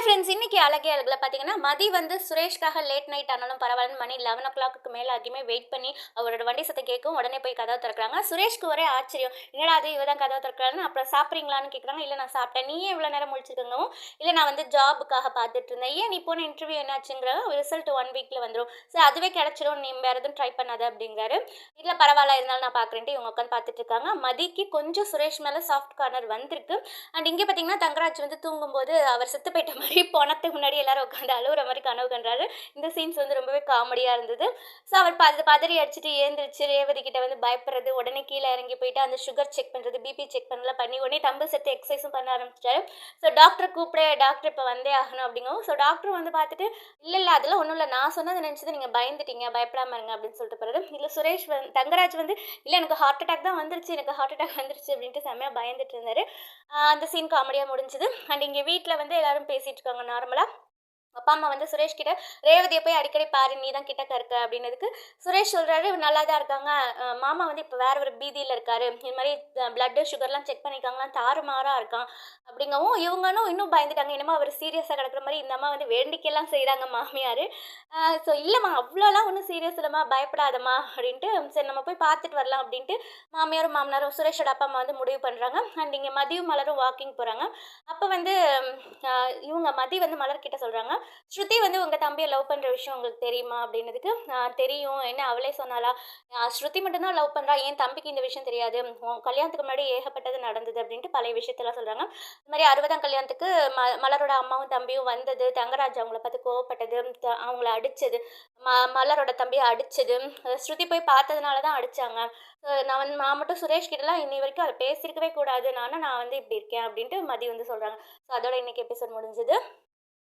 Friends, இன்னைக்கு அழகே அழகுல பார்த்தீங்கன்னா, மதி வந்து சுரேஷ்காக லேட் நைட் ஆனாலும் பரவாயில்லன்னு மணி 11:00க்கு மேல ஆகியுமே வெயிட் பண்ணி அவரோட வண்டி சத்தம் கேட்கவும் உடனே போய் கதவை திறக்கிறாங்க. சுரேஷ்க்கு ஒரே ஆச்சரியம். என்னடா அது இவ தான் கதவை திறக்கிறான்னு. அப்புறம் சாப்பிட்றீங்களான்னு கேட்குறாங்க. இல்லை நான் சாப்பிட்டேன். நீ ஏன் இவ்வளோ நேரம் முழிச்சிருக்கங்கவும், இல்லை நான் வந்து ஜாபுக்காக பார்த்துட்டு இருந்தேன். ஏன் நீ போன இன்டர்வியூ என்னாச்சுங்கிறாங்க. ரிசல்ட் 1 வீக்ல வந்துடும். சரி அதுவே கிடைச்சிடும், நீ வேறு எதுவும் ட்ரை பண்ணாத அப்படிங்கிறாரு. இல்லை பரவாயில்ல இருந்தாலும் நான் பார்க்குறேன்ட்டு இவங்க உட்காந்து பார்த்துட்டு இருக்காங்க. மதிக்கு கொஞ்சம் சுரேஷ் மேலே சாஃப்ட் கார்னர் வந்திருக்கு. அண்ட் இங்கே பார்த்தீங்கன்னா தங்கராஜ் வந்து தூங்கும்போது அவர் செத்து போயிட்ட மாதிரி போனதுக்கு முன்னாடி எல்லாரும் உட்காந்து அழுகுற மாதிரி கனவு கண்டாரு. இந்த சீன்ஸ் வந்து ரொம்பவே காமெடியாக இருந்தது. ஸோ அவர் பதறி அடிச்சுட்டு ஏந்திரிச்சு ரேவதி கிட்ட வந்து பயப்படுறது, உடனே கீழே இறங்கி போயிட்டு அந்த சுகர் செக் பண்ணுறது, பிபி செக் பண்ணலாம் பண்ணி உடனே தம்பு செத்து எக்ஸசைஸும் பண்ண ஆரம்பிச்சிட்டாரு. ஸோ டாக்டரை கூப்பிட, டாக்டர் இப்போ வந்தே ஆகணும் அப்படிங்கவும், ஸோ டாக்டர் வந்து பார்த்துட்டு இல்லை அதெல்லாம் ஒன்றும் இல்லை, நான் சொன்னதை நினச்சது நீங்கள் பயந்துட்டீங்க, பயப்படாமல் இருங்க அப்படின்னு சொல்லிட்டு போகிறாரு. இல்லை சுரேஷ் வந்து தங்கராஜ் வந்து இல்லை எனக்கு ஹார்ட் அட்டாக் தான் வந்துருச்சு, எனக்கு ஹார்ட் அட்டாக் வந்துருச்சு அப்படின்ட்டு செம்மையாக பயந்துட்டு இருந்தார். அந்த சீன் காமெடியாக முடிஞ்சுது. அண்ட் இங்கே வீட்டில் வந்து எல்லாரும் பேசிகிட்டு இருக்காங்க நார்மலாக. அப்பா அம்மா வந்து சுரேஷ் கிட்ட ரேவதியை போய் அடிக்கடி பாரு, நீ தான் கிட்டக்க இருக்க அப்படின்னதுக்கு சுரேஷ் சொல்கிறாரு நல்லா தான் இருக்காங்க, மாமா வந்து இப்போ வேற ஒரு பீதியில் இருக்காரு, இது மாதிரி பிளட்டு சுகர்லாம் செக் பண்ணிக்காங்களாம், தாறுமாறாக இருக்கான் அப்படிங்கவும் இவங்களும் இன்னும் பயந்துட்டாங்க. என்னமோ அவர் சீரியஸாக கிடக்குற மாதிரி இந்த அம்மா வந்து வேண்டிக்கெல்லாம் செய்கிறாங்க மாமியார். ஸோ இல்லைம்மா அவ்வளோலாம் ஒன்றும் சீரியஸ் இல்லைம்மா, பயப்படாதம்மா அப்படின்ட்டு சரி நம்ம போய் பார்த்துட்டு வரலாம் அப்படின்ட்டு மாமியாரும் மாமனாரும் சுரேஷோட அப்பா அம்மா வந்து முடிவு பண்ணுறாங்க. அண்ட் இங்கே மதியும் மலரும் வாக்கிங் போகிறாங்க. அப்போ வந்து இவங்க மதி வந்து மலர்கிட்ட சொல்கிறாங்க, ஸ்ருதி வந்து உங்கள் தம்பியை லவ் பண்ணுற விஷயம் உங்களுக்கு தெரியுமா அப்படின்னதுக்கு தெரியும், என்ன அவளே சொன்னாலா, ஸ்ருதி மட்டும்தான் லவ் பண்ணுறா, என் தம்பிக்கு இந்த விஷயம் தெரியாது, உன் கல்யாணத்துக்கு முன்னாடி ஏகப்பட்டது நடந்தது அப்படின்ட்டு பழைய விஷயத்தெல்லாம் சொல்கிறாங்க. இந்த மாதிரி 60ஆம் கல்யாணத்துக்கு மலரோட அம்மாவும் தம்பியும் வந்தது, தங்கராஜ் அவங்கள பார்த்து கோவப்பட்டது, அவங்கள அடித்தது, மலரோட தம்பியை அடித்தது, ஸ்ருதி போய் பார்த்ததுனால தான் அடித்தாங்க. நான் மட்டும் சுரேஷ் கிட்டலாம் இன்னி வரைக்கும் அதை பேசியிருக்கவே கூடாது, நான் வந்து இப்படி இருக்கேன் அப்படின்ட்டு மதி வந்து சொல்கிறாங்க. ஸோ அதோட இன்னைக்கு எபிசோட் முடிஞ்சது.